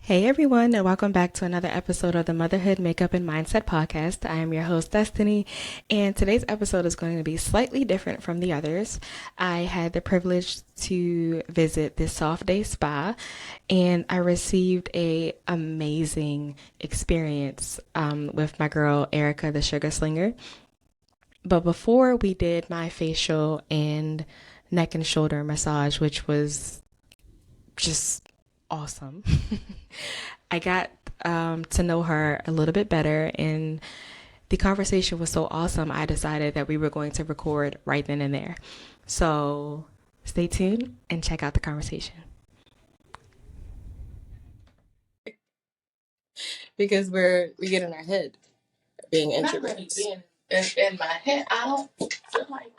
Hey everyone, and welcome back to another episode of the Motherhood Makeup and Mindset Podcast. I am your host, Destiny, and today's episode is going to be slightly different from the others. I had the privilege to visit this soft day spa, and I received a amazing experience with my girl, Erika The Sugar Slinger. But before we did my facial and neck and shoulder massage, which was just awesome. I got to know her a little bit better, and the conversation was so awesome. I decided that we were going to record right then and there. So stay tuned and check out the conversation. Because we get in our head being introverts. Being in my head, I don't feel like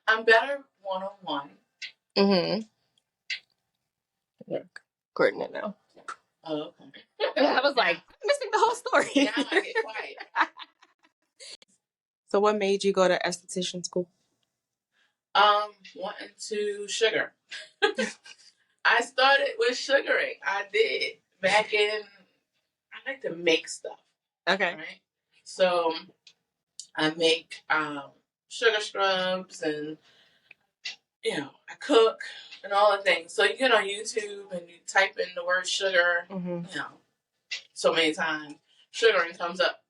I'm better one-on-one. Recording it now. Oh, okay. I was like, I'm missing the whole story. Now I get quiet. So what made you go to esthetician school? Wanting to sugar. I started with sugaring. I did back in. I like to make stuff. Okay. Right. So I make sugar scrubs, and I cook and all the things. So you get on YouTube and you type in the word sugar. So many times sugaring comes up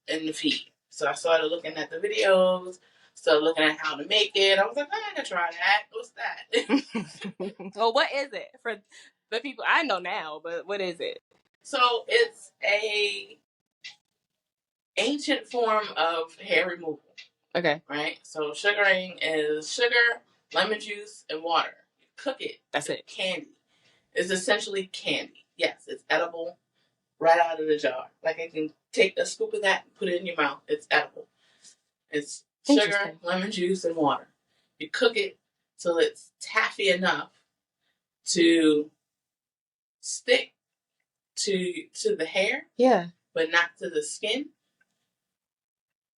in the feed. So I started looking at the videos, started looking at how to make it. I was like, I can try that. What's that? Well, what is it for the people? I know now, but what is it? So it's a ancient form of hair removal. Okay. Right? So sugaring is sugar, lemon juice, and water. You cook it. That's it. Candy. It's essentially candy. Yes, it's edible right out of the jar. Like, I can take a scoop of that and put it in your mouth. It's edible. It's sugar, lemon juice, and water. You cook it till it's taffy enough to stick to the hair. Yeah. But not to the skin.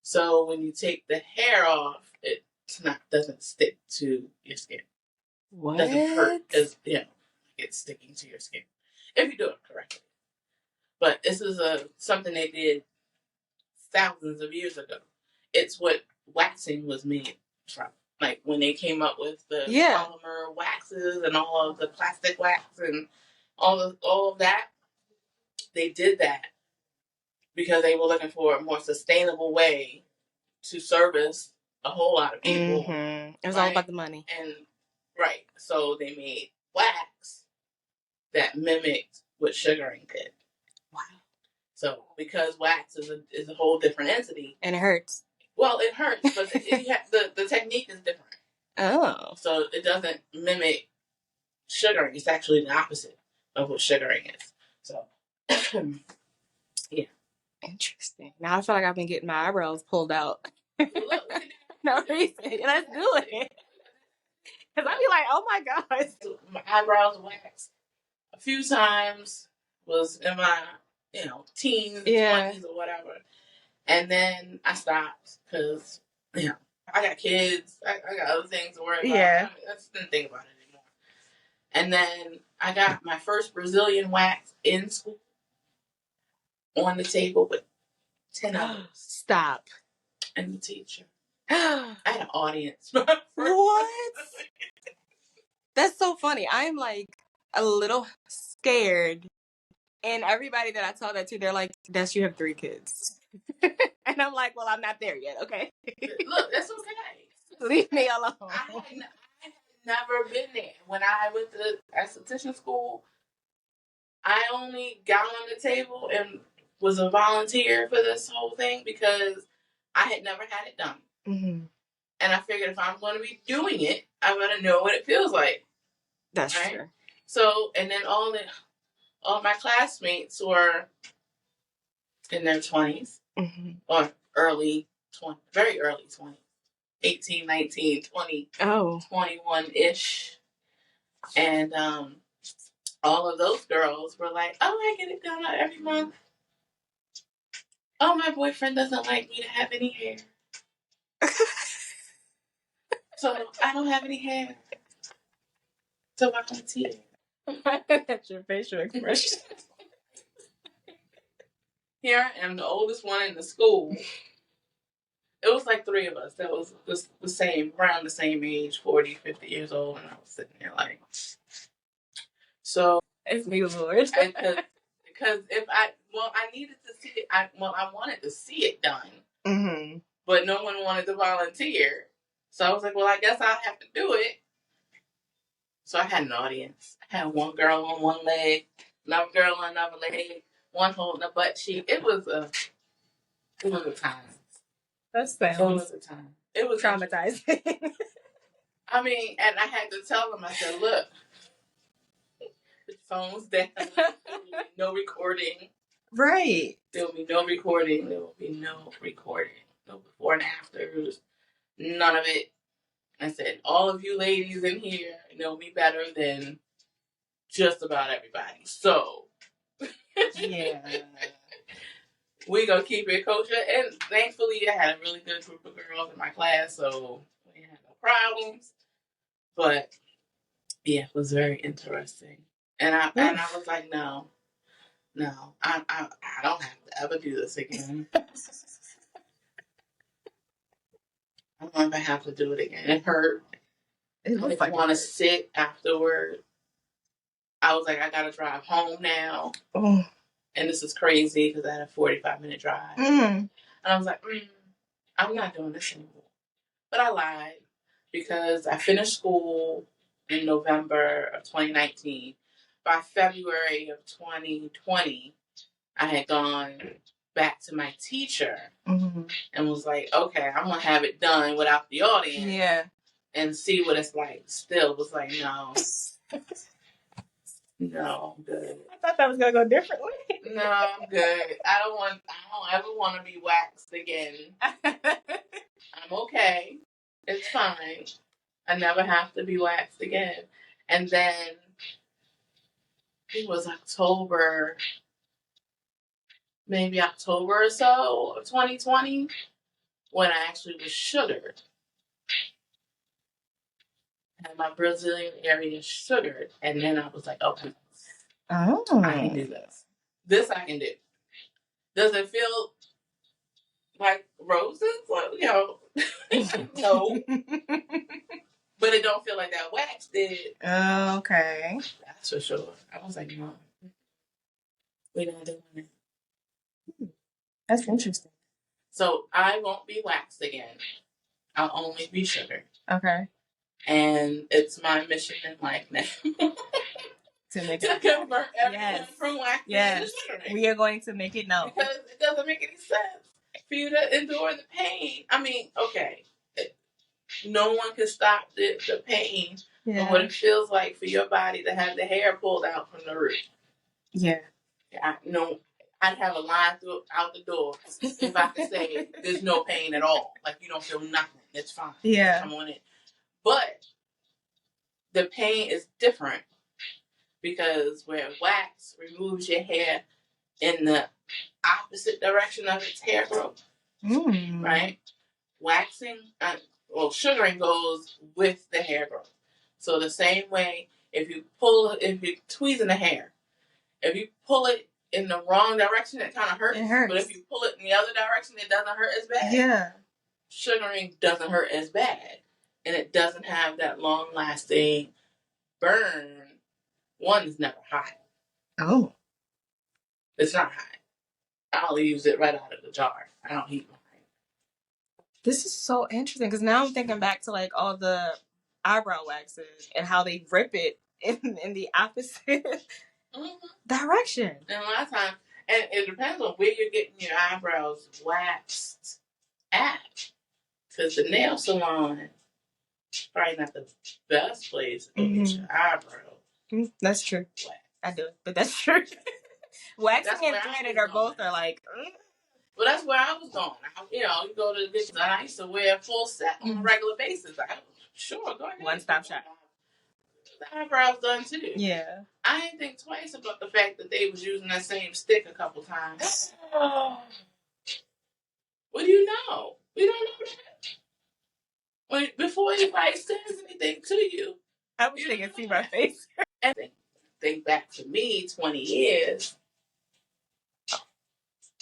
So when you take the hair off, it doesn't stick to your skin. What? It doesn't hurt as it's sticking to your skin if you do it correctly. But this is something they did thousands of years ago. It's what waxing was made from. Like when they came up with the polymer waxes and all of the plastic wax and all of that, they did that because they were looking for a more sustainable way to service a whole lot of people. Mm-hmm. It was all about the money. And so they made wax that mimicked what sugaring did. Wow. So because wax is a whole different entity. And it hurts. Well, it hurts, but the technique is different. Oh. So it doesn't mimic sugaring. It's actually the opposite of what sugaring is. So, yeah. Interesting. Now I feel like I've been getting my eyebrows pulled out. Look, no reason. Let's do it. Because I'd be like, oh my gosh. My eyebrows waxed a few times. Was in my, teens, 20s or whatever. And then I stopped because, I got kids. I got other things to worry about. Yeah. I just didn't think about it anymore. And then I got my first Brazilian wax in school on the table with 10 others. Stop. And the teacher. I had an audience. What? That's so funny. I'm like a little scared. And everybody that I tell that to, they're like, Des, you have 3 kids. And I'm like, well, I'm not there yet, okay? Look, that's okay. Leave me alone. I had never been there. When I went to esthetician school, I only got on the table and was a volunteer for this whole thing because I had never had it done. Mm-hmm. And I figured if I'm going to be doing it, I'm going to know what it feels like. That's true. So, and then all my classmates were in their 20s or early 20s, very early 20s, 18, 19, 20, 21-ish. And all of those girls were like, oh, I get it done every month. Oh, my boyfriend doesn't like me to have any hair. So I don't have any hair. So I'm going to tear. That's your facial expression. Here I am, the oldest one in the school. It was like 3 of us that was the same, around the same age, 40, 50 years old, and I was sitting there like, so. It's me, Lord. Because I needed to see it. I wanted to see it done, but no one wanted to volunteer. So I was like, well, I guess I'll have to do it. So I had an audience. I had one girl on one leg, another girl on another leg, one holding a butt cheek. It was a time. That sounds It was traumatizing. I mean, and I had to tell them, I said, look, the phone's down. No recording. Right. There will be no recording. There will be no recording. No before and afters. None of it. I said, all of you ladies in here know me better than just about everybody. So, yeah. We gonna keep it kosher. And thankfully, I had a really good group of girls in my class, so we had no problems. But yeah, it was very interesting. And I was like, no, I don't have to ever do this again. I don't ever have to do it again. It hurt. I didn't want to sit afterward. I was like, I gotta drive home now. Oh. And this is crazy because I had a 45-minute drive. And I was like, I'm not doing this anymore. But I lied because I finished school in November of 2019. By February of 2020, I had gone back to my teacher and was like, okay, I'm going to have it done without the audience. Yeah. And see what it's like. Still was like, no. No, I'm good. I thought that was going to go differently. No, I'm good. I don't ever want to be waxed again. I'm okay. It's fine. I never have to be waxed again. And then it was maybe October or so of 2020, when I actually was sugared. And my Brazilian area sugared. And then I was like, okay. Oh. I can do this. This I can do. Does it feel like roses? Well, no. But it don't feel like that wax did. Oh, okay. That's for sure. I was like, no. We're not doing it. That's interesting. So I won't be waxed again. I'll only be sugared. Okay. And it's my mission in life now to convert everyone from waxing to sugaring. We are going to make it known. Because it doesn't make any sense for you to endure the pain. I mean, okay. No one can stop the pain of what it feels like for your body to have the hair pulled out from the root. Yeah. I'd have a line out the door if I could say there's no pain at all. Like, you don't feel nothing. It's fine. Yeah. Come on in. But the pain is different because where wax removes your hair in the opposite direction of its hair growth, right? Waxing, sugaring goes with the hair growth. So the same way, if you're tweezing the hair, if you pull it in the wrong direction, it kind of hurts. It hurts. But if you pull it in the other direction, it doesn't hurt as bad. Yeah. Sugaring doesn't hurt as bad. And it doesn't have that long-lasting burn. One is never hot. Oh. It's not hot. I'll use it right out of the jar. I don't heat mine. This is so interesting because now I'm thinking back to like all the eyebrow waxes and how they rip it in the opposite direction. And a lot of times, and it depends on where you're getting your eyebrows waxed at. Because the nail salon is probably not the best place to get your eyebrows. That's true. Waxed. I do it, but that's true. Waxing and threaded are both like. Well, that's where I was going. You go to the and I used to wear a full set on a regular basis. Sure, go ahead. One-stop shop. The eyebrows done too. Yeah. I didn't think twice about the fact that they was using that same stick a couple times. What do you know? We don't know that. Before anybody says anything to you, I wish they could see my face. And think back to me 20 years.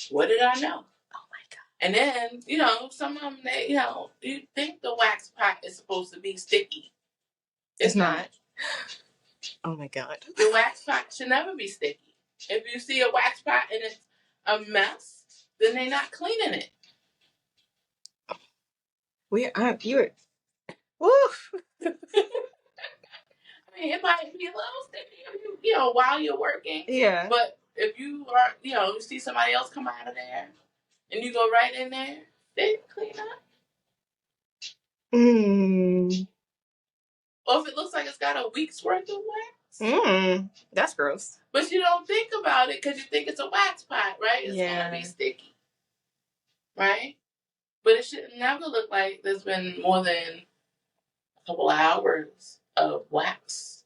What did I know? Oh my God. And then, some of them, you think the wax pot is supposed to be sticky. It's not. Oh my God. The wax pot should never be sticky. If you see a wax pot and it's a mess, then they're not cleaning it. You're. Woof. I mean, it might be a little sticky, while you're working. Yeah. But if you are, you see somebody else come out of there and you go right in there, they clean up. Or if it looks like it's got a week's worth of wax. That's gross. But you don't think about it because you think it's a wax pot, right? It's going to be sticky. Right? But it should never look like there's been more than a couple hours of wax.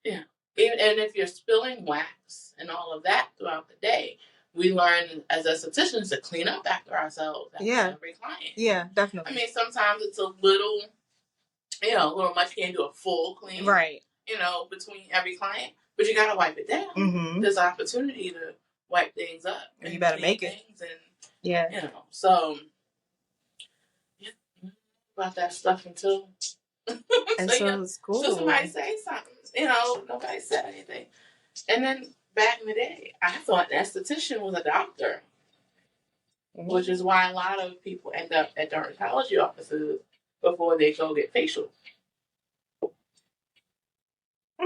Yeah. And if you're spilling wax and all of that throughout the day, we learn as estheticians to clean up after ourselves after every client. Yeah, definitely. I mean, sometimes it's a little much. You can't do a full clean. Right. Between every client. But you got to wipe it down. Mm-hmm. There's opportunity to wipe things up. And you better make it. So, about that stuff until... And so it's cool. So somebody say something. Nobody said anything. And then back in the day, I thought an esthetician was a doctor. Mm-hmm. Which is why a lot of people end up at dermatology offices before they go get facial.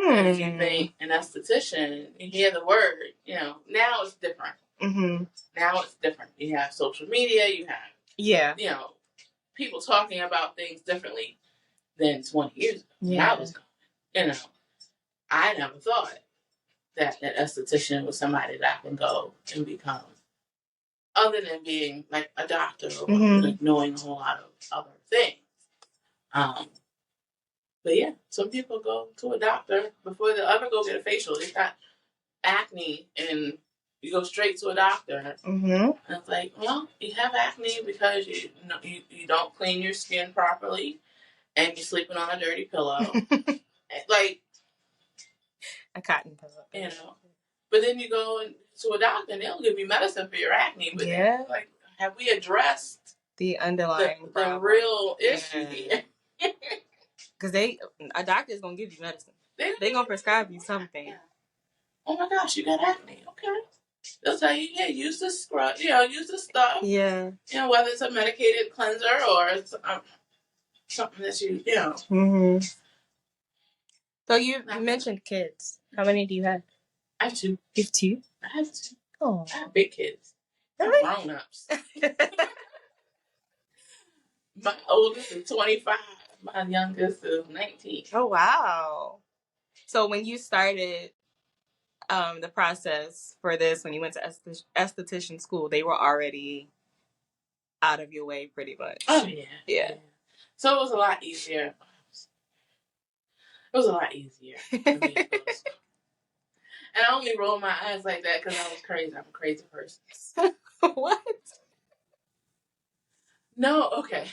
If you think an esthetician, you hear the word, now it's different. Mm-hmm. Now it's different. You have social media, you have, people talking about things differently than 20 years ago. Yeah. I was going, I never thought that an esthetician was somebody that I can go and become, other than being like a doctor or like knowing a whole lot of other things. But yeah, some people go to a doctor before they ever go get a facial. They got acne and you go straight to a doctor. Mm-hmm. And it's like, well, you have acne because you don't clean your skin properly and you're sleeping on a dirty pillow. Like a cotton pillow. But then you go to a doctor and they'll give you medicine for your acne. But then, like, have we addressed the underlying the real issue here? Because a doctor is going to give you medicine. They're going to prescribe you something. Yeah. Oh my gosh, you got acne. Okay. They'll tell you, use this scrub, use this stuff. Yeah. Whether it's a medicated cleanser or it's something that you. Mm-hmm. So you mentioned kids. How many do you have? I have 2. You have 2? I have 2. Oh. I have big kids. Really? Grown-ups. My oldest is 25. My youngest is 19. Oh, wow. So when you started the process for this, when you went to esthetician school, they were already out of your way pretty much. Oh, yeah. Yeah. So it was a lot easier. It was a lot easier for me to go to school. And I only rolled my eyes like that because I was crazy. I'm a crazy person. What? No, okay.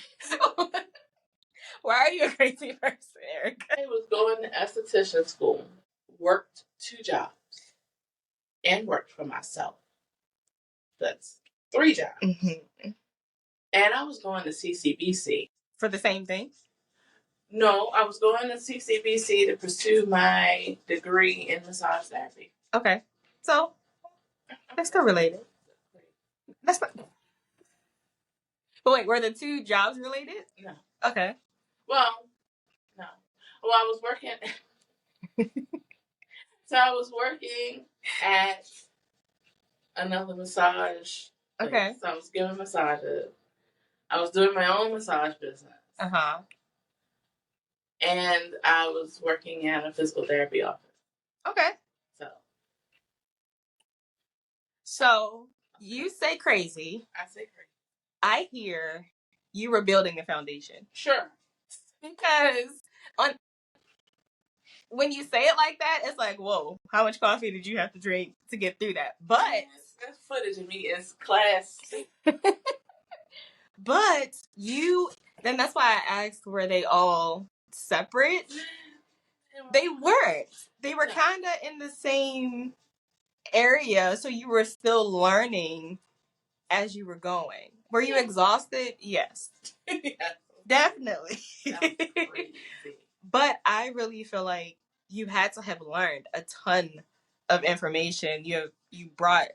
Why are you a crazy person, Erika? I was going to esthetician school, worked 2 jobs, and worked for myself. That's 3 jobs. Mm-hmm. And I was going to CCBC. For the same thing? No, I was going to CCBC to pursue my degree in massage therapy. Okay. So, they're still related. That's not... But wait, were the 2 jobs related? No. Okay. Well, no. Well, I was working... So I was working at another massage place. Okay. So I was giving massages. I was doing my own massage business. Uh-huh. And I was working at a physical therapy office. Okay. So you say crazy. I say crazy. I hear you were building a foundation. Sure. Because when you say it like that, it's like, whoa, how much coffee did you have to drink to get through that? But that's footage of me in class. But then that's why I asked, were they all separate? They weren't. They were kind of in the same area, so you were still learning as you were going. Were you exhausted? Yes. Yeah. Definitely. That was crazy. But I really feel like you had to have learned a ton of information. You brought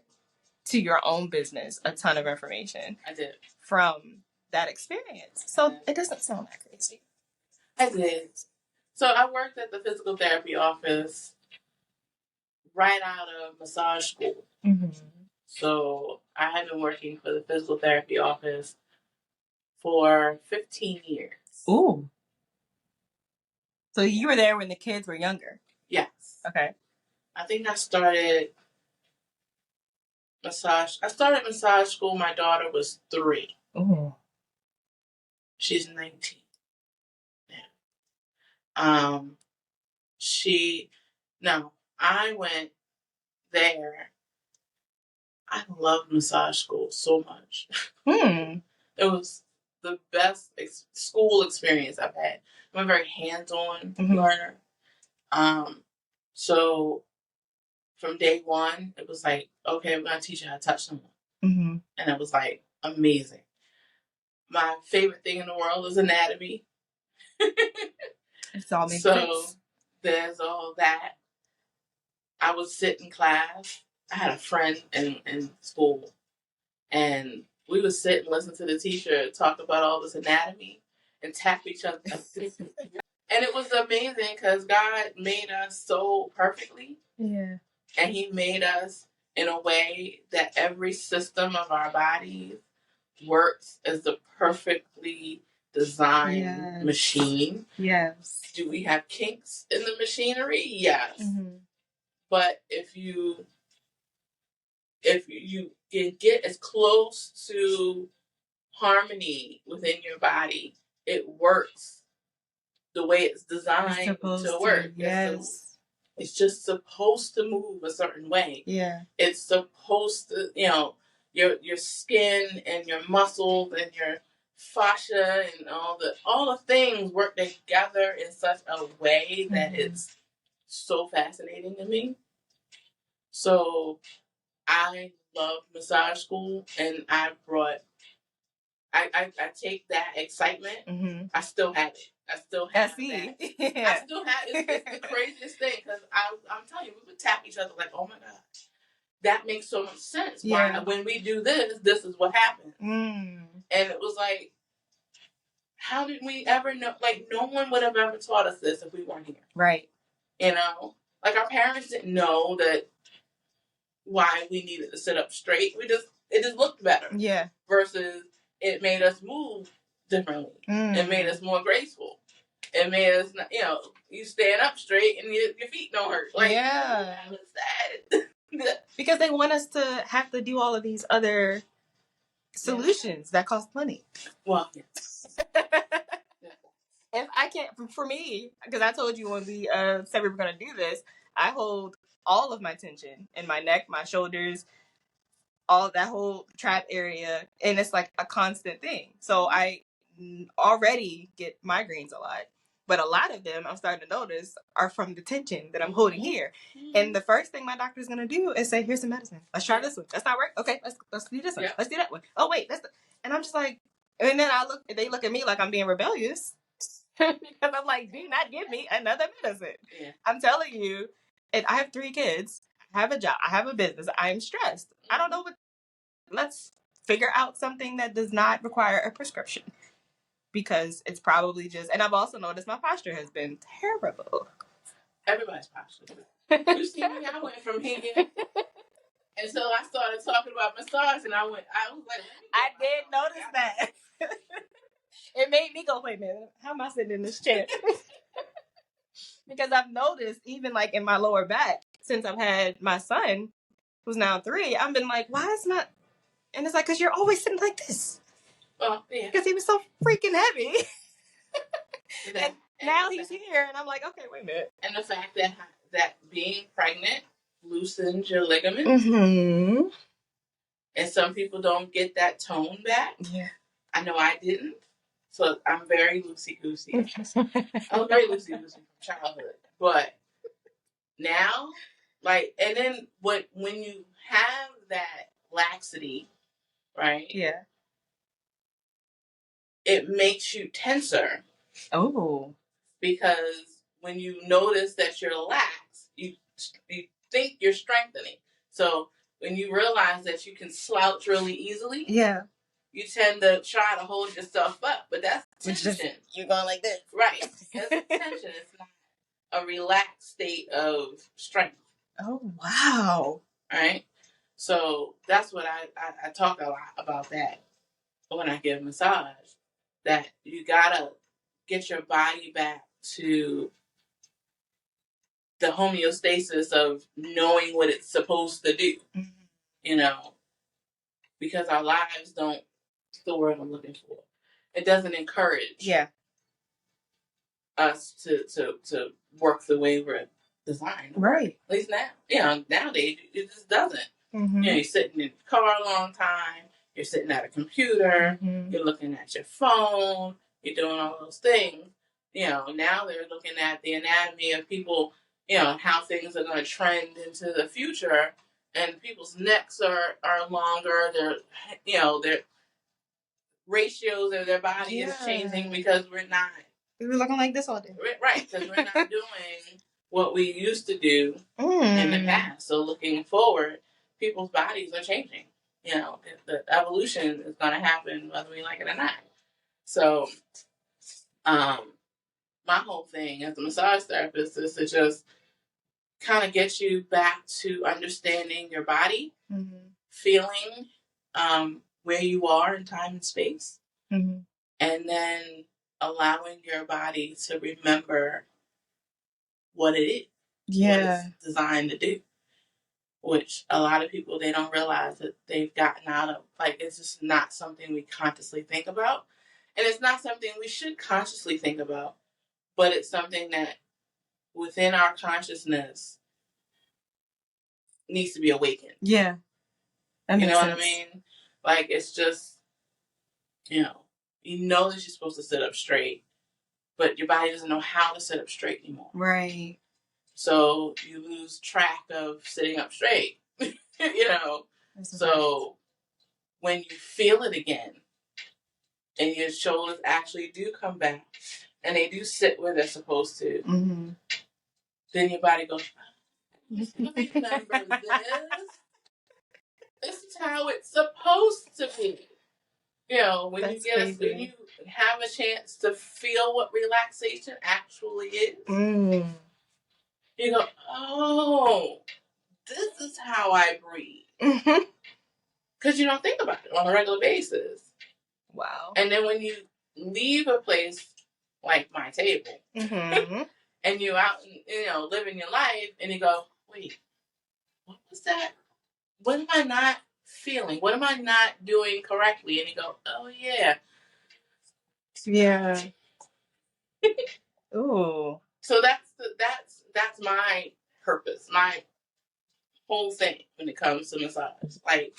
to your own business a ton of information. I did. From that experience. So it doesn't sound that crazy. I did. So I worked at the physical therapy office right out of massage school. Mm-hmm. So I had been working for the physical therapy office for 15 years. Ooh. So you were there when the kids were younger? Yes. Okay. I think I started massage school. My daughter was 3. Ooh. She's 19. Yeah. I went there. I loved massage school so much. It was the best school experience I've had. I'm a very hands-on learner. So from day one, it was like, okay, we're going to teach you how to touch someone. Mm-hmm. And it was like amazing. My favorite thing in the world is anatomy. It's all makes sense. There's all that. I would sit in class. I had a friend in school, and we would sit and listen to the teacher talk about all this anatomy and tap each other. And it was amazing because God made us so perfectly. Yeah. And He made us in a way that every system of our bodies works as the perfectly designed machine. Yes. Do we have kinks in the machinery? Yes. Mm-hmm. But if you can get as close to harmony within your body, it works the way it's designed to work. Yes. It's just supposed to move a certain way. Yeah. It's supposed to, your skin and your muscles and your fascia and all the things work together in such a way that it's so fascinating to me. So I love massage school, and I take that excitement. Mm-hmm. I still have it. I still have it. Yeah. I still have it. It's the craziest thing because I'm telling you, we would tap each other like, oh my God, that makes so much sense. Yeah. Why, when we do this is what happens. Mm. And it was like, how did we ever know? Like, no one would have ever taught us this if we weren't here. Right. Like our parents didn't know that why we needed to sit up straight. It just looked better. Yeah. Versus it made us move differently. Mm. It made us more graceful. It made us, you stand up straight and your feet don't hurt. Like, yeah. That was sad. Because they want us to have to do all of these other solutions that cost money. Well, yes. If I can't, for me, because I told you when we said we were going to do this, I hold all of my tension in my neck, my shoulders, all that whole trap area, and it's like a constant thing. So I already get migraines a lot, but a lot of them I'm starting to notice are from the tension that I'm holding here. And the first thing my doctor's gonna do is say, "Here's some medicine. Let's try this one. That's not work. Okay, let's do this one. Yeah. Let's do that one. Oh wait, and I'm just like, and then they look at me like I'm being rebellious because I'm like, do not give me another medicine. Yeah. I'm telling you, and I have 3 kids. I have a job. I have a business. I'm stressed. I don't know let's figure out something that does not require a prescription. Because it's probably just, and I've also noticed my posture has been terrible. Everybody's posture. You see me, I went from here until I started talking about massage, and I was like, I did notice that. It made me go, wait a minute, how am I sitting in this chair? Because I've noticed, even like in my lower back, since I've had my son, who's now 3, I've been like, why is not, and it's like, because you're always sitting like this. Well, yeah. Because he was so freaking heavy. and now he's here, and I'm like, okay, wait a minute. And the fact that being pregnant loosens your ligaments. Mm-hmm. And some people don't get that tone back. Yeah. I know I didn't. So I'm very loosey-goosey. I was very loosey-goosey from childhood. But now, Like, and then when you have that laxity, right? Yeah. It makes you tenser. Oh. Because when you notice that you're lax, you think you're strengthening. So when you realize that you can slouch really easily, yeah, you tend to try to hold yourself up, but that's tension. You're going like this, right? That's tension. It's not a relaxed state of strength. Oh wow! Right. So that's what I talk a lot about that when I give massage. That you gotta get your body back to the homeostasis of knowing what it's supposed to do, you know, because our lives don't, the word I'm looking for, it doesn't encourage us to work the way we're designed. Right. At least now, nowadays, it just doesn't. Mm-hmm. You're sitting in the car a long time, you're sitting at a computer, you're looking at your phone, you're doing all those things. Now they're looking at the anatomy of people, how things are going to trend into the future, and people's necks are longer. Their ratios of their body is changing because we're looking like this all day. Right, because we're not doing what we used to do in the past. So looking forward, people's bodies are changing. The evolution is going to happen whether we like it or not. So, my whole thing as a massage therapist is to just kind of get you back to understanding your body, feeling where you are in time and space, and then allowing your body to remember what it is, what it's designed to do, which a lot of people, they don't realize that they've gotten out of. Like, it's just not something we consciously think about, and it's not something we should consciously think about, but it's something that within our consciousness needs to be awakened. Yeah. You know what I mean? Like, it's just, you know that you're supposed to sit up straight, but your body doesn't know how to sit up straight anymore. Right. So you lose track of sitting up straight. So when you feel it again and your shoulders actually do come back and they do sit where they're supposed to, then your body goes, remember this? This is how it's supposed to be. When you have a chance to feel what relaxation actually is, you go, oh, this is how I breathe. Because you don't think about it on a regular basis. Wow. And then when you leave a place like my table, and you're out, living your life, and you go, wait, what was that? What am I not feeling? What am I not doing correctly? And you go, oh yeah. Yeah. Ooh. So that's my purpose, my whole thing when it comes to massage. Like,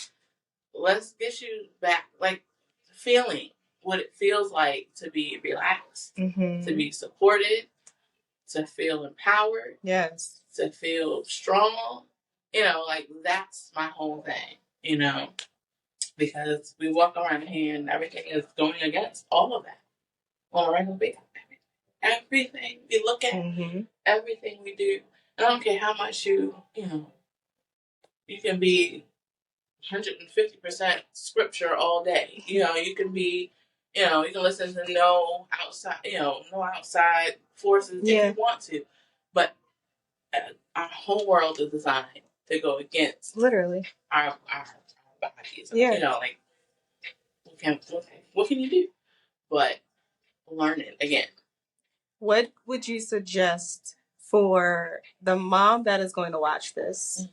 let's get you back, like, feeling what it feels like to be relaxed, to be supported, to feel empowered, yes, to feel strong. Like, that's my whole thing. Because we walk around here and everything is going against all of that on a regular basis. Everything we look at, everything we do. I don't care how much you can be 150% scripture all day. You can be, you can listen to no outside forces if you want to. But our whole world is designed to go against literally our bodies. Yeah. Like, what can you do? But learn it again. What would you suggest for the mom that is going to watch this,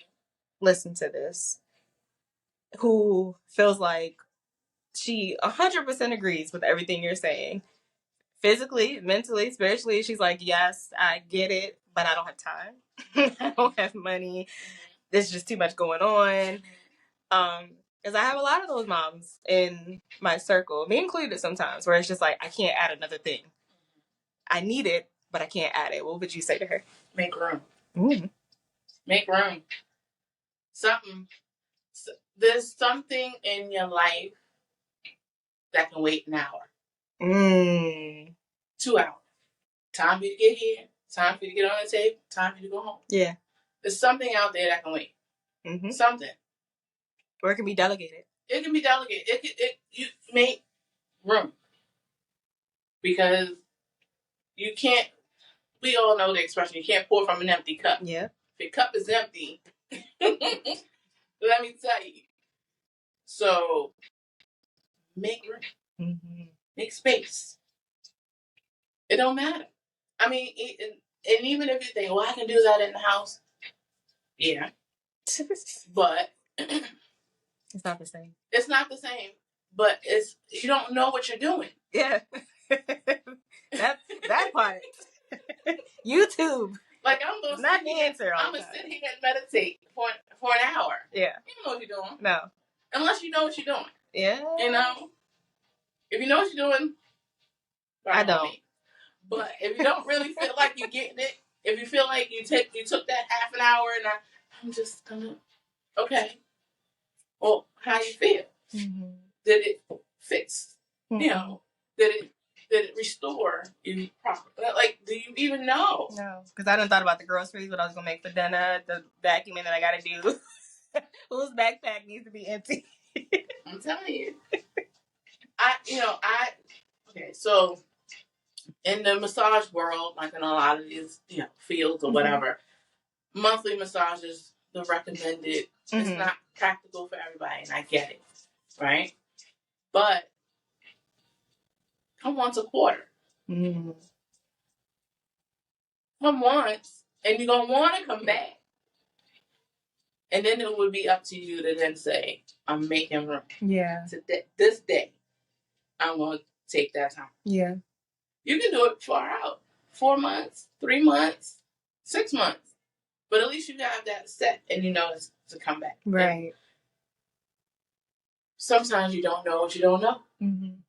listen to this, who feels like she 100% agrees with everything you're saying? Physically, mentally, spiritually, she's like, yes, I get it, but I don't have time. I don't have money. There's just too much going on. Because I have a lot of those moms in my circle, me included sometimes, where it's just like, I can't add another thing. I need it, but I can't add it. What would you say to her? Make room. Make room. There's something in your life that can wait an hour. 2 hours. Time for you to get here. Time for you to get on the table. Time for you to go home. Yeah. There's something out there that can wait. Something. Or it can be delegated. It can be delegated. You make room. Because you can't, we all know the expression, you can't pour from an empty cup. Yeah. If your cup is empty, let me tell you. So, make room. Make space. It don't matter. I mean, and even if you think, well, I can do that in the house. Yeah. But it's not the same. It's not the same. But you don't know what you're doing. Yeah. that part. YouTube. Like I'm gonna not the answer. I'm gonna sit here and meditate for an hour. Yeah. You don't know what you're doing. No. Unless you know what you're doing. Yeah. You know? If you know what you're doing, I don't. But if you don't really feel like you're getting it, if you feel like you took that half an hour and I'm just gonna, okay. Well, how do you feel? Did it fix? You know, did it restore you properly? Like, do you even know? No, because I done thought about the groceries, what I was gonna make for dinner, the vacuuming that I gotta do. Whose backpack needs to be empty? I'm telling you. Okay, so in the massage world, like in a lot of these, fields or whatever, monthly massages, the recommended. It's not practical for everybody, and I get it, right? But come once a quarter. Come once, and you're gonna want to come back. And then it would be up to you to then say, I'm making room. Yeah. This day, I'm going to take that time. Yeah. You can do it far out. 4 months, 3 months, 6 months. But at least you have that set and you know it's to come back. Right. And sometimes you don't know what you don't know.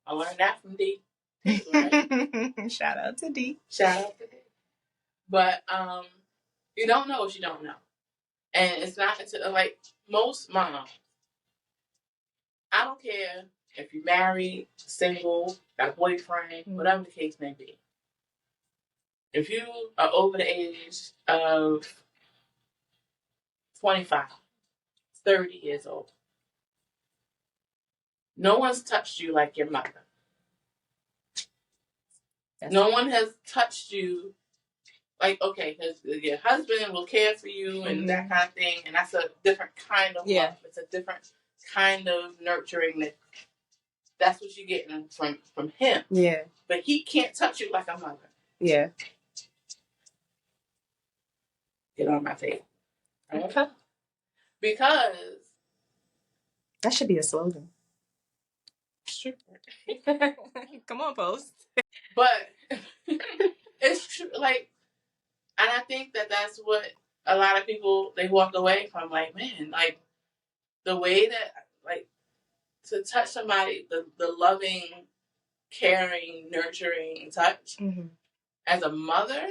I learned that from D. Right? Shout out to D. But you don't know what you don't know. And it's not until, like, most moms, I don't care if you're married, single, got a boyfriend, whatever the case may be. If you are over the age of 25, 30 years old, no one's touched you like your mother. No one has touched you like, okay, because your husband will care for you and that kind of thing, and that's a different kind of love. It's a different kind of nurturing that's what you're getting from him. Yeah. But he can't touch you like a mother. Yeah. Get on my table. Right? Okay. Because that should be a slogan. Sure. Come on, Post. But it's true, like, and I think that's what a lot of people, they walk away from, like, man, like, the way that, like, to touch somebody, the loving, caring, nurturing touch, as a mother,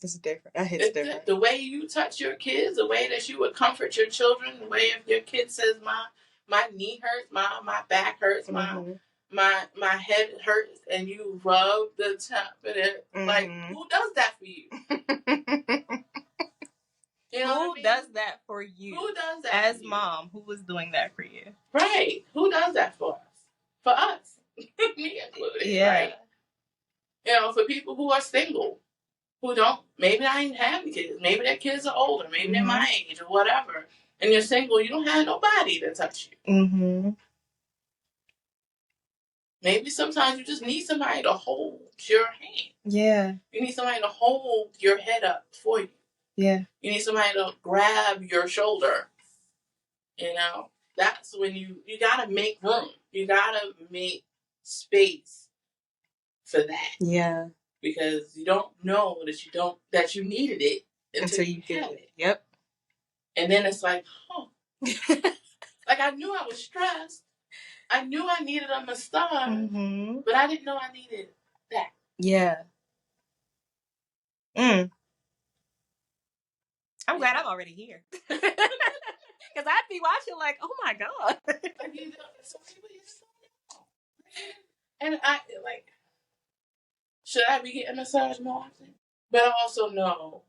it's different. That hits different. The way you touch your kids, the way that you would comfort your children, the way if your kid says, my knee hurts, my back hurts, my head hurts, and you rub the top of it. Like, who does that for you? You know who does that for you? Who does that as mom? Who was doing that for you? Right. Who does that for us? For us. Me included. Yeah. Right? You know, for people who are single, who don't, maybe I ain't having kids. Maybe their kids are older. Maybe they're my age or whatever. And you're single, you don't have nobody to touch you. Maybe sometimes you just need somebody to hold your hand. Yeah. You need somebody to hold your head up for you. Yeah. You need somebody to grab your shoulder. You know? That's when you gotta make room. You gotta make space for that. Yeah. Because you don't know that you needed it until you get it. Yep. And then it's like, oh. Like, I knew I was stressed. I knew I needed a massage, but I didn't know I needed that. Yeah. I'm glad I'm already here. Because I'd be watching like, oh my God. And I like, should I be getting a massage more often? But I also know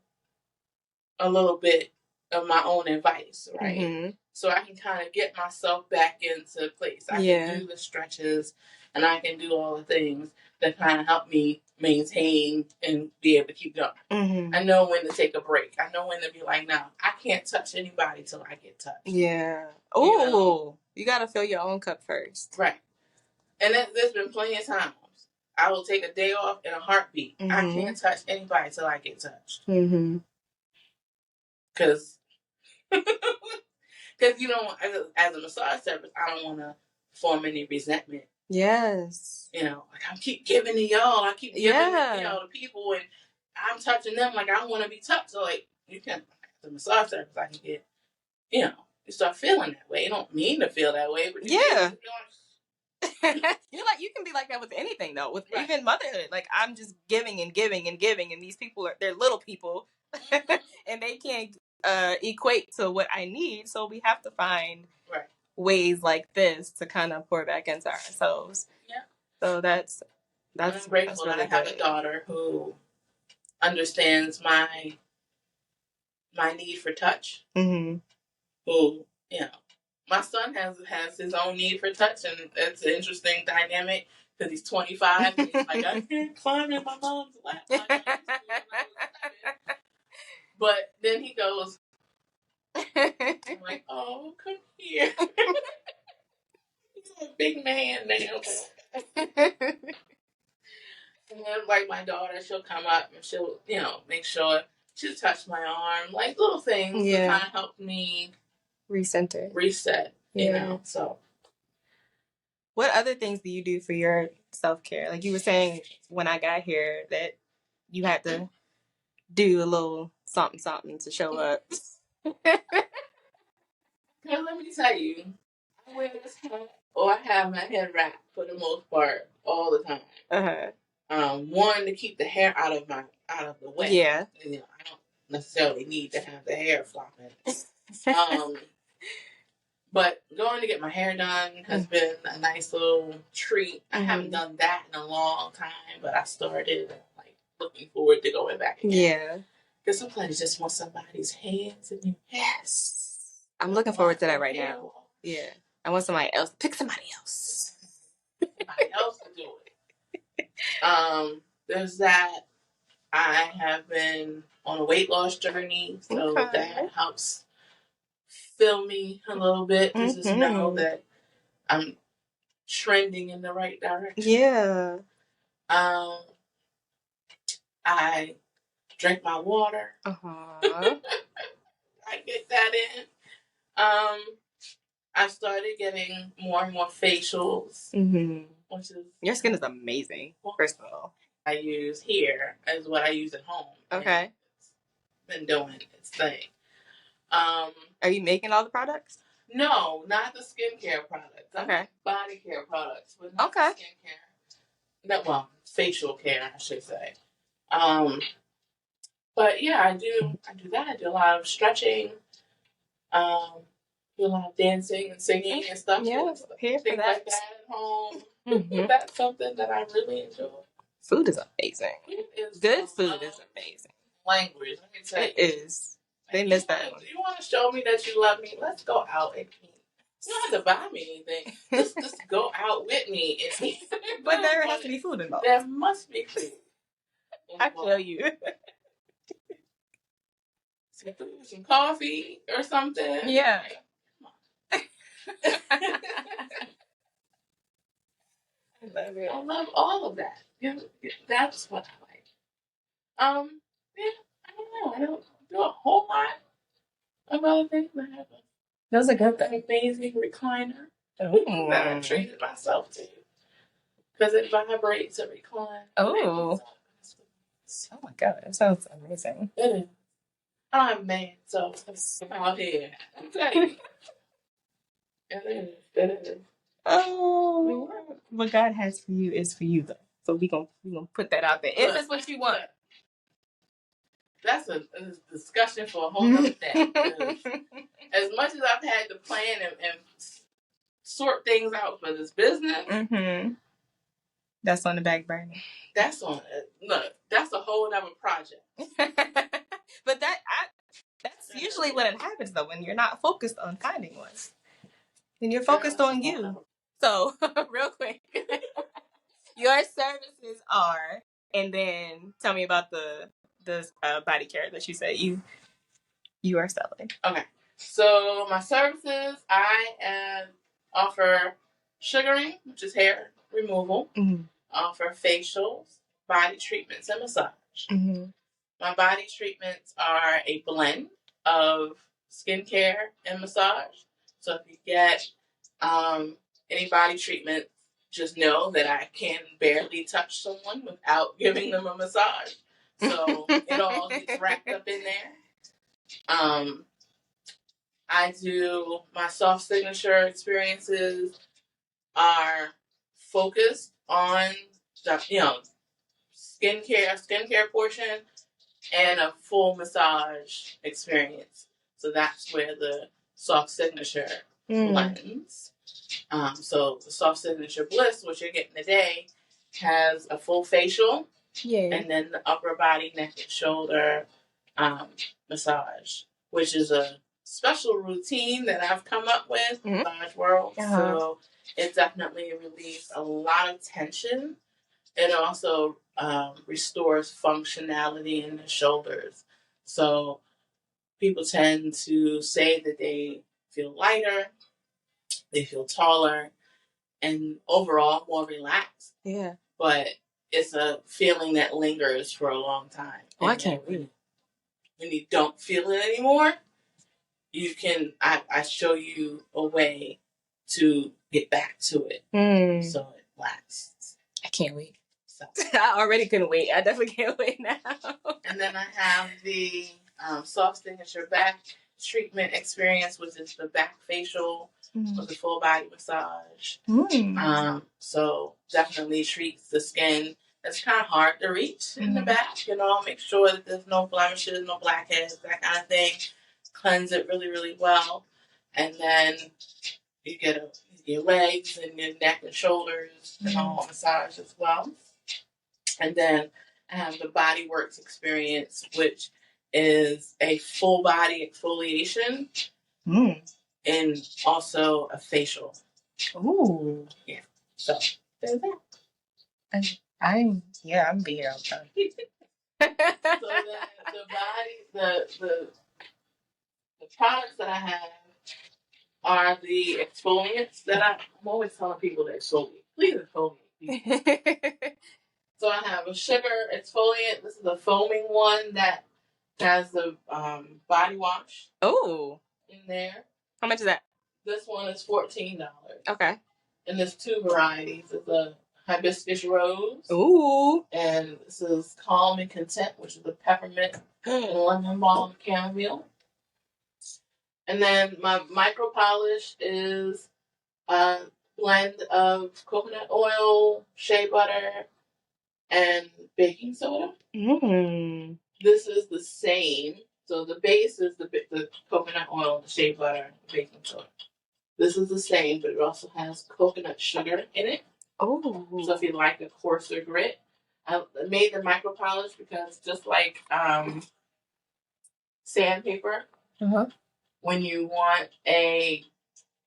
a little bit of my own advice, right? Mm-hmm. So I can kind of get myself back into place. I can do the stretches and I can do all the things that kind of help me maintain and be able to keep going. Mm-hmm. I know when to take a break. I know when to be like, no, I can't touch anybody till I get touched. Yeah. Oh, you got to fill your own cup first. Right. And there's been plenty of times I will take a day off in a heartbeat. Mm-hmm. I can't touch anybody till I get touched. Mm-hmm. Because, you know, as a massage therapist, I don't want to form any resentment. Yes. You know, like I keep giving to y'all. I keep giving to people, and I'm touching them like I want to be touched. So, like, you can, as a massage therapist, I can get, you know, you start feeling that way. You don't mean to feel that way, but you you're like, you can be like that with anything though, with even motherhood. Like, I'm just giving and giving and giving, and these people they're little people, and they can't equate to what I need. So we have to find ways like this to kind of pour back into ourselves. Yeah. So that's I'm grateful that I have a daughter who understands my need for touch. Mm-hmm. Who, you know, my son has his own need for touch, and it's an interesting dynamic because he's 25 and he's like, I can't climb in my mom's lap. But then he goes, I'm like, oh, come here. He's a big man now. And then, like, my daughter, she'll come up and she'll, you know, make sure she'll touch my arm, like little things that kind of help me reset, you know, so. What other things do you do for your self-care? Like you were saying when I got here that you had to do a little something to show up. Now, let me tell you, I wear this hat, or I have my head wrapped for the most part all the time. One, to keep the hair out of the way. Yeah. And, you know, I don't necessarily need to have the hair flopping. But going to get my hair done has been a nice little treat. I haven't done that in a long time, but I started like looking forward to going back again. Yeah. Because sometimes you just want somebody's hands in your hair. Yes. I'm looking forward to that right now. Yeah. I want somebody else. Pick somebody else. Somebody else to do it. There's that. I have been on a weight loss journey, so that helps fill me a little bit to just know that I'm trending in the right direction. Yeah. I drink my water. I get that in. I started getting more and more facials. Which is, your skin is amazing, first of all. I use here is what I use at home. Okay. It's been doing its thing. Are you making all the products? No, not the skincare products. I make body care products, but not the skincare. No, well, facial care, I should say. But yeah, I do that. I do a lot of stretching. Do a lot of dancing and singing and stuff. Yeah, here for things that. Like that at home. That's something that I really enjoy. Food is amazing. Good food is amazing. Language, let me tell you. It is. They miss that one. You want to show me that you love me? Let's go out and eat. You don't have to buy me anything. Just go out with me and eat. But there has to be food involved. There must be food. I feel you. Some coffee or something. Yeah. I love all of that. Yeah, that's what I like. Yeah, I don't know. I don't do a whole lot of other things. I have those are good. An amazing recliner that I treated myself to because it vibrates a recline. Oh my God, that sounds amazing. It is. I don't have a man, so I'm out here. I'm telling you. It is. Oh, what God has for you is for you, though. So we gonna put that out there. If it's what you want. that's a discussion for a whole nother day. As much as I've had to plan and sort things out for this business, that's on the back burner. That's on it. Look, that's a whole other project. But that's usually when it happens, though, when you're not focused on finding one. Then you're focused on you. So, real quick, your services are, and then tell me about the body care that you said you are selling. Okay. So my services, I offer sugaring, which is hair removal. Offer facials, body treatments, and massage. My body treatments are a blend of skincare and massage. So if you get any body treatment, just know that I can barely touch someone without giving them a massage. So it all gets wrapped up in there. I do my soft signature experiences are focused on the skincare portion and a full massage experience. So that's where the soft signature blends. So the soft signature bliss, which you're getting today, has a full facial, and then the upper body, neck, and shoulder massage, which is a special routine that I've come up with in the massage world. So it definitely relieves a lot of tension. It also restores functionality in the shoulders. So people tend to say that they feel lighter, they feel taller, and overall more relaxed. Yeah. But it's a feeling that lingers for a long time. Oh, I can't wait. When you don't feel it anymore, you can, I show you a way to get back to it. So it lasts. I can't wait. So. I already couldn't wait. I definitely can't wait now. And then I have the soft signature back treatment experience, which is the back facial with the full body massage. So definitely treats the skin that's kind of hard to reach in the back. Make sure that there's no blemishes, no blackheads, that kind of thing. Cleanse it really, really well. And then you get your legs and your neck and shoulders and all massage as well. And then I have the Body Works experience, which is a full body exfoliation and also a facial. Ooh. Yeah. So there's that. I'm gonna be here all the time. So the products that I have are the exfoliants that I'm always telling people to exfoliate. Please exfoliate. So I have a sugar exfoliant. This is a foaming one that has the body wash. Oh. In there. How much is that? This one is $14. Okay. And there's two varieties. It's a hibiscus rose. Ooh. And this is calm and content, which is the peppermint and lemon balm chamomile. And then my micro polish is a blend of coconut oil, shea butter, and baking soda. This is the same. So the base is the coconut oil, the shea butter, and the baking soda. This is the same, but it also has coconut sugar in it. Oh. So if you like a coarser grit, I made the micro polish because just like sandpaper, when you want a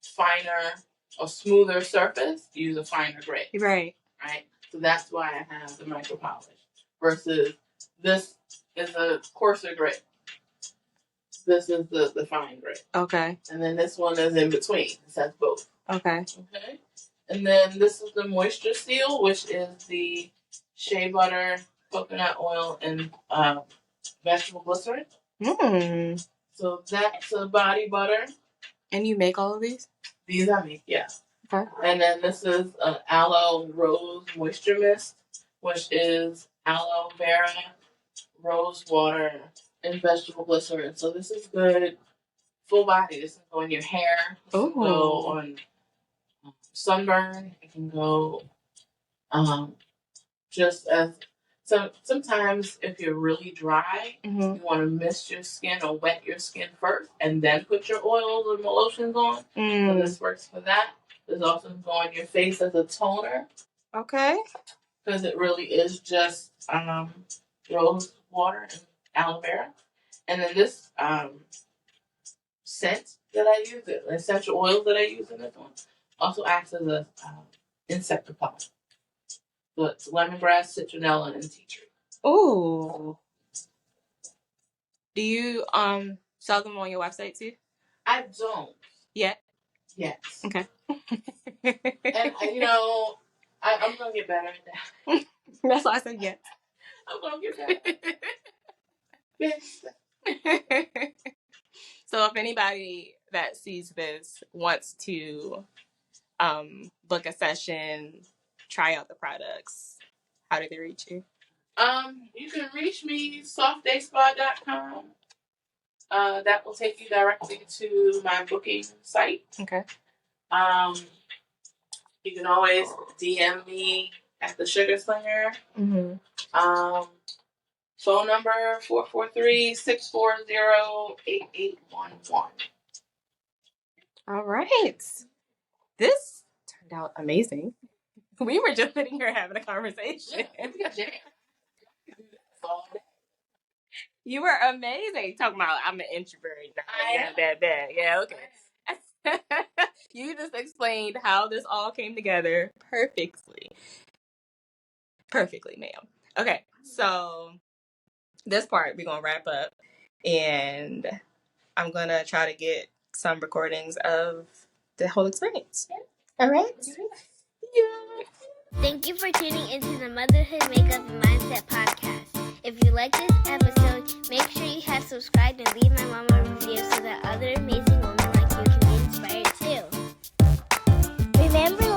finer or smoother surface, use a finer grit. Right. So that's why I have the micro polish. Versus this is a coarser grit. This is the fine grit. Okay. And then this one is in between. It says both. Okay. Okay. And then this is the moisture seal, which is the shea butter, coconut oil, and vegetable glycerin. So that's a body butter. And you make all of these? These I make, yeah. Okay. And then this is an aloe rose moisture mist, which is aloe vera, rose water, and vegetable glycerin. So this is good full body. This can go in your hair. This can go on sunburn. It can go just as So sometimes if you're really dry, Mm-hmm. you want to mist your skin or wet your skin first and then put your oils and lotions on. So this works for that. This also can go on your face as a toner. Okay. Because it really is just rose water and aloe vera. And then this scent that I use, the essential oils that I use in this one, also acts as a insecticide. So it's lemongrass, citronella, and tea tree. Ooh. Do you sell them on your website too? I don't. Yet? Yes. Okay. And I'm gonna get better at that. That's why I said yes. I'm gonna get better. Yes. So if anybody that sees this wants to book a session, try out the products, how do they reach you? You can reach me softdayspa.com. That will take you directly to my booking site. Okay. You can always DM me at the Sugar Slinger. Mm-hmm. Phone number 443-640-8811. All right. This turned out amazing. We were just sitting here having a conversation. You were amazing. Talking about I'm an introvert. Bad. Yeah, okay. You just explained how this all came together perfectly. Perfectly, ma'am. Okay, so this part we're going to wrap up, and I'm going to try to get some recordings of the whole experience. All right? Yeah. Thank you for tuning into the Motherhood Makeup and Mindset podcast. If you like this episode, make sure you have subscribed and leave my mama a review so that other amazing women like you can be inspired too. Remember,